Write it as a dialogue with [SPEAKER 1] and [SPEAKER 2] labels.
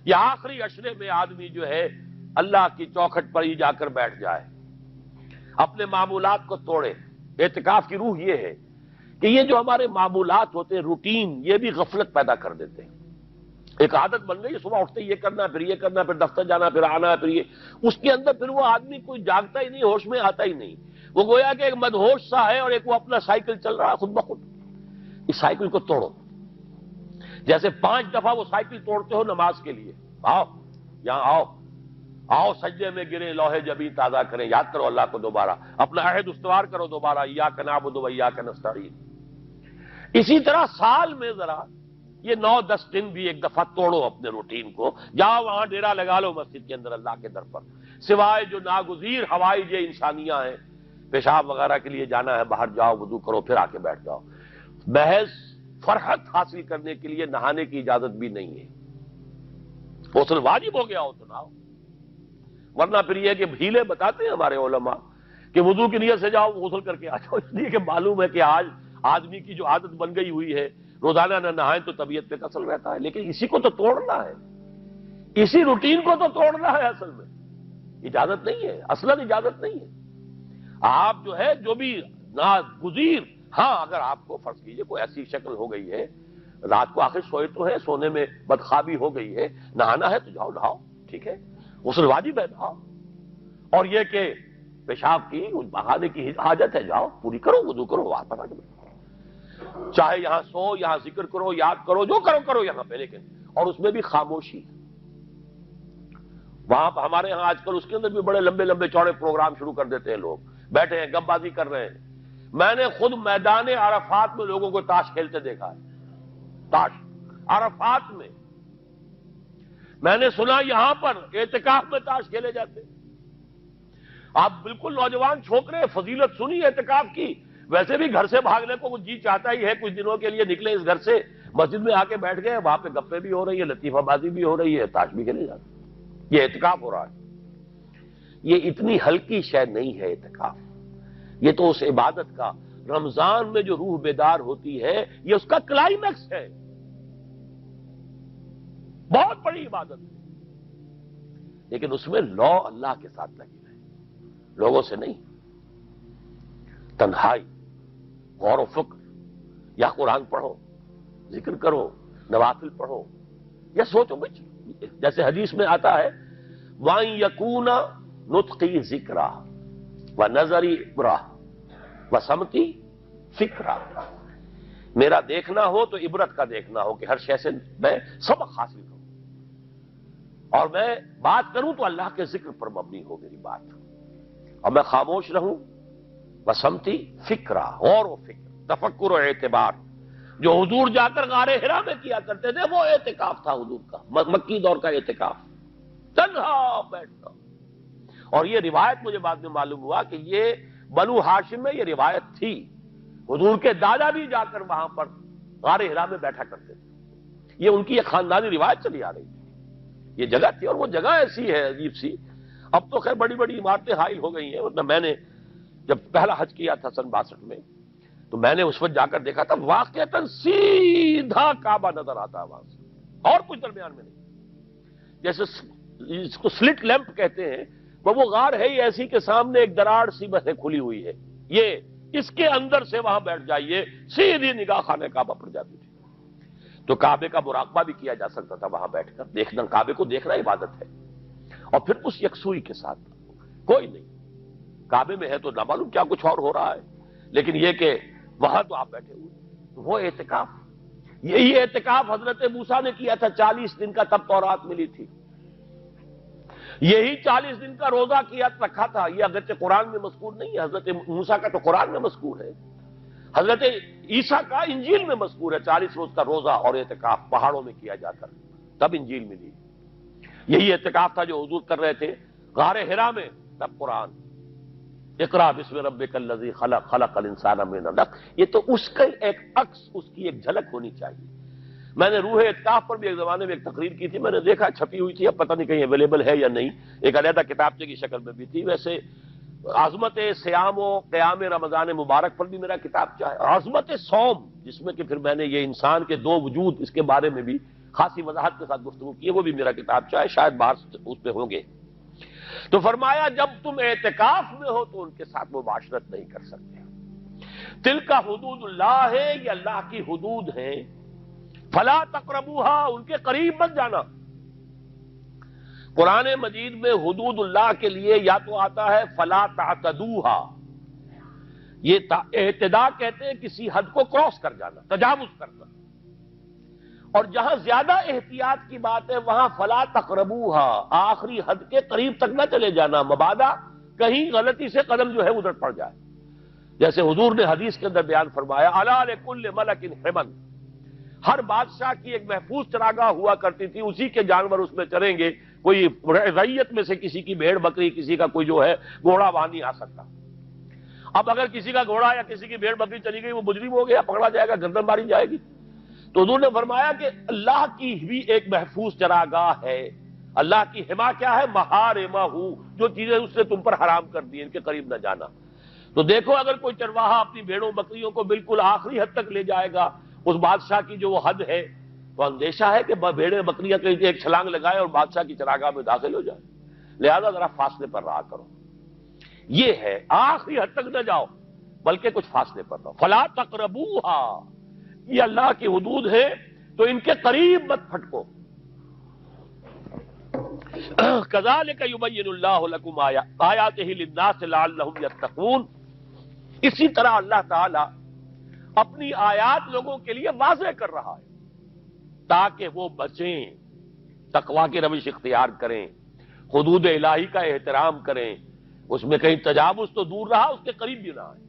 [SPEAKER 1] یہ آخری عشرے میں آدمی جو ہے اللہ کی چوکھٹ پر ہی جا کر بیٹھ جائے، اپنے معمولات کو توڑے۔ اعتکاف کی روح یہ ہے کہ یہ جو ہمارے معمولات ہوتے ہیں، روٹین، یہ بھی غفلت پیدا کر دیتے ہیں۔ ایک عادت بن گئی، صبح اٹھتے یہ کرنا، پھر یہ کرنا، پھر دفتر جانا، پھر آنا، پھر یہ، اس کے اندر پھر وہ آدمی کوئی جاگتا ہی نہیں، ہوش میں آتا ہی نہیں۔ وہ گویا کہ ایک مدہوش سا ہے اور ایک وہ اپنا سائیکل چل رہا ہے خود بخود۔ اس سائیکل کو توڑو، جیسے 5 دفعہ وہ سائیکل توڑتے ہو نماز کے لیے۔ آؤ یہاں آؤ، آؤ سجدے میں گرے، لوح جبین تازہ کریں، یاد کرو اللہ کو دوبارہ، اپنا عہد استوار کرو دوبارہ، ایاک نعبد و ایاک نستعین۔ اسی طرح سال میں ذرا یہ 9-10 دن بھی ایک دفعہ توڑو اپنے روٹین کو، جاؤ وہاں ڈیرا لگا لو مسجد کے اندر اللہ کے در پر، سوائے جو ناگزیر ہوائج انسانیاں ہیں، پیشاب وغیرہ کے لیے جانا ہے باہر، جاؤ وضو کرو پھر آ کے بیٹھ جاؤ۔ محض فرحت حاصل کرنے کے لیے نہانے کی اجازت بھی نہیں ہے۔ غسل واجب ہو گیا ہو تو نہاؤ، ورنہ پھر یہ کہ ہیلے بتاتے ہیں ہمارے علماء کہ وضو کی نیت سے جاؤ غسل کر کے آ جاؤ، اس لیے کہ معلوم ہے کہ آج آدمی کی جو عادت بن گئی ہوئی ہے روزانہ نہ نہائیں تو طبیعت پہ کسل رہتا ہے، لیکن اسی کو تو توڑنا ہے، اسی روٹین کو تو توڑنا ہے۔ اصل میں اجازت نہیں ہے، اصلاً اجازت نہیں ہے۔ آپ جو ہے جو بھی ناگزیر، ہاں اگر آپ کو فرض کیجئے کوئی ایسی شکل ہو گئی ہے، رات کو آخر سوئے تو ہے، سونے میں بدخوابی ہو گئی ہے، نہانا ہے تو جاؤ نہاؤ، ٹھیک ہے، غسل واجب ہے نہاؤ، اور یہ کہ پیشاب کی بہانے کی حاجت ہے، جاؤ پوری کرو، وضو کرو، واپس آ کے بیٹھو، چاہے یہاں سو، یہاں ذکر کرو، یاد کرو، جو کرو کرو یہاں پہ، لیکن اور اس میں بھی خاموشی۔ وہاں ہمارے ہاں آج کل اس کے اندر بھی بڑے لمبے لمبے چوڑے پروگرام شروع کر دیتے ہیں، لوگ بیٹھے ہیں گپ بازی کر رہے ہیں۔ میں نے خود میدان عرفات میں لوگوں کو تاش کھیلتے دیکھا ہے، تاش عرفات میں۔ میں نے سنا یہاں پر اعتکاف میں تاش کھیلے جاتے۔ آپ بالکل نوجوان چھوکرے، فضیلت سنی اعتکاف کی، ویسے بھی گھر سے بھاگنے کو وہ جی چاہتا ہی ہے، کچھ دنوں کے لیے نکلے اس گھر سے، مسجد میں آ کے بیٹھ گئے، وہاں پہ گپے بھی ہو رہی ہے، لطیفہ بازی بھی ہو رہی ہے، تاش بھی کھیلے جاتے، یہ اعتکاف ہو رہا ہے۔ یہ اتنی ہلکی شے نہیں ہے اعتکاف، یہ تو اس عبادت کا، رمضان میں جو روح بیدار ہوتی ہے یہ اس کا کلائمیکس ہے، بہت بڑی عبادت ہے، لیکن اس میں لو اللہ کے ساتھ لگی رہے، لوگوں سے نہیں، تنہائی، غور و فکر، یا قرآن پڑھو، ذکر کرو، نوافل پڑھو، یا سوچو کچھ، جیسے حدیث میں آتا ہے وَأَن يَكُونَ نُطْقِي ذِكْرًا وَنَظَرِي عِبْرَةً وَسَمْتِي فِكْرًا، میرا دیکھنا ہو تو عبرت کا دیکھنا ہو کہ ہر شے سے میں سبق حاصل کروں، اور میں بات کروں تو اللہ کے ذکر پر مبنی ہو میری بات، اور میں خاموش رہوں، وَسَمْتِي فِكْرًا، غور و فکر، تفکر و اعتبار، جو حضور جا کر غار حرا میں کیا کرتے تھے وہ اعتکاف تھا حضور کا، مکی دور کا اعتکاف، تنہا بیٹھنا۔ اور یہ روایت مجھے بعد میں معلوم ہوا کہ یہ بنو ہاشم میں یہ روایت تھی، حضور کے دادا بھی جا کر وہاں پر غار حرا میں بیٹھا کرتے تھے، یہ ان کی ایک خاندانی روایت چلی آ رہی تھی، یہ جگہ تھی، اور وہ جگہ ایسی ہے عجیب سی، اب تو خیر بڑی بڑی عمارتیں حائل ہو گئی ہیں، ورنہ میں نے جب پہلا حج کیا تھا سن 62 میں، تو میں نے اس وقت جا کر دیکھا تھا واقعتاً سیدھا کعبہ نظر آتا ہے وہاں سے، اور کچھ درمیان میں نہیں، جیسے اس کو سلٹ لیمپ کہتے ہیں، وہ غار ہے ہی ایسی کہ سامنے ایک دراڑ سی بس کھلی ہوئی ہے، یہ اس کے اندر سے وہاں بیٹھ جائیے، سیدھی نگاہ خانے کعبہ پڑ جاتی تھی، تو کعبے کا مراقبہ بھی کیا جا سکتا تھا وہاں بیٹھ کر، دیکھنا، کعبے کو دیکھنا عبادت ہے، اور پھر اس یکسوئی کے ساتھ کوئی نہیں، کعبے میں ہے تو نہ معلوم کیا کچھ اور ہو رہا ہے، لیکن یہ کہ وہاں تو آپ بیٹھے ہوئے، وہ اعتکاف، یہی اعتکاف حضرت موسیٰ نے کیا تھا 40 دن کا، تب تورات ملی تھی، یہی 40 دن کا روزہ کیا رکھا تھا، یہ اگرچہ قرآن میں مذکور نہیں ہے، حضرت موسیٰ کا تو قرآن میں مذکور ہے، حضرت عیسیٰ کا انجیل میں مذکور ہے، 40 روز کا روزہ اور اعتکاف پہاڑوں میں کیا جاتا، تب انجیل ملی، یہی اعتکاف تھا جو حضور کر رہے تھے غار حرا میں، تب قرآن، اقرا بسم ربک الذی خلق، خلق الانسان من علق، یہ تو اس کا ایک عکس، اس کی ایک جھلک ہونی چاہیے۔ میں نے روح اعتکاف پر بھی ایک زمانے میں ایک تقریر کی تھی، میں نے دیکھا چھپی ہوئی تھی، اب پتہ نہیں کہیں اویلیبل ہے یا نہیں، ایک علیحدہ کتابچے کی شکل میں بھی تھی، ویسے عظمت سیام و قیام رمضان مبارک پر بھی میرا کتابچہ ہے، عظمت صوم، جس میں کہ پھر میں نے یہ انسان کے 2 وجود، اس کے بارے میں بھی خاصی وضاحت کے ساتھ گفتگو کی ہے، وہ بھی میرا کتاب چاہے شاید باہر اس پہ ہوں گے۔ تو فرمایا جب تم اعتکاف میں ہو تو ان کے ساتھ مباشرت نہیں کر سکتے۔ تلک حدود اللہ ہے، یہ اللہ کی حدود ہیں، فلا تقربوہا، ان کے قریب مت جانا۔ قرآن مجید میں حدود اللہ کے لیے یا تو آتا ہے فلا تعتدوہا، یہ اعتداء کہتے ہیں کسی حد کو کراس کر جانا، تجاوز کرنا، اور جہاں زیادہ احتیاط کی بات ہے وہاں فلا تقربوہا، آخری حد کے قریب تک نہ چلے جانا، مبادا کہیں غلطی سے قدم جو ہے ادھر پڑ جائے۔ جیسے حضور نے حدیث کے اندر بیان فرمایا الا لکل ملک حمل، ہر بادشاہ کی ایک محفوظ چراگاہ ہوا کرتی تھی، اسی کے جانور اس میں چریں گے، کوئی رعیت میں سے کسی کی بھیڑ بکری، کسی کا کوئی جو ہے گھوڑا وہاں نہیں آ سکتا۔ اب اگر کسی کا گھوڑا یا کسی کی بھیڑ بکری چلی گئی، وہ مجرم ہو گیا، پکڑا جائے گا، گردن ماری جائے گی۔ تو حضور نے فرمایا کہ اللہ کی بھی ایک محفوظ چراگاہ ہے، اللہ کی حما کیا ہے؟ محارمہ، جو چیزیں اس نے تم پر حرام کر دی، ان کے قریب نہ جانا۔ تو دیکھو اگر کوئی چرواہا اپنی بھیڑوں بکریوں کو بالکل آخری حد تک لے جائے گا، اس بادشاہ کی جو وہ حد ہے، تو اندیشہ ہے کہ بھیڑیں بکریاں کہیں ایک چھلانگ لگائے اور بادشاہ کی چراگاہ میں داخل ہو جائے، لہذا ذرا فاصلے پر رہا کرو۔ یہ ہے آخری حد تک نہ جاؤ بلکہ کچھ فاصلے پر رہو۔ فلا تقربوہا، یہ اللہ کی حدود ہے تو ان کے قریب مت پھٹکو۔ کذالک یبین اللہ لکم آیاتہ للناس لعلہم یتقون، اسی طرح اللہ تعالی اپنی آیات لوگوں کے لیے واضح کر رہا ہے تاکہ وہ بچیں، تقوی کی روش اختیار کریں، حدود الہی کا احترام کریں، اس میں کہیں تجاوز تو دور رہا، اس کے قریب بھی نہ آئے۔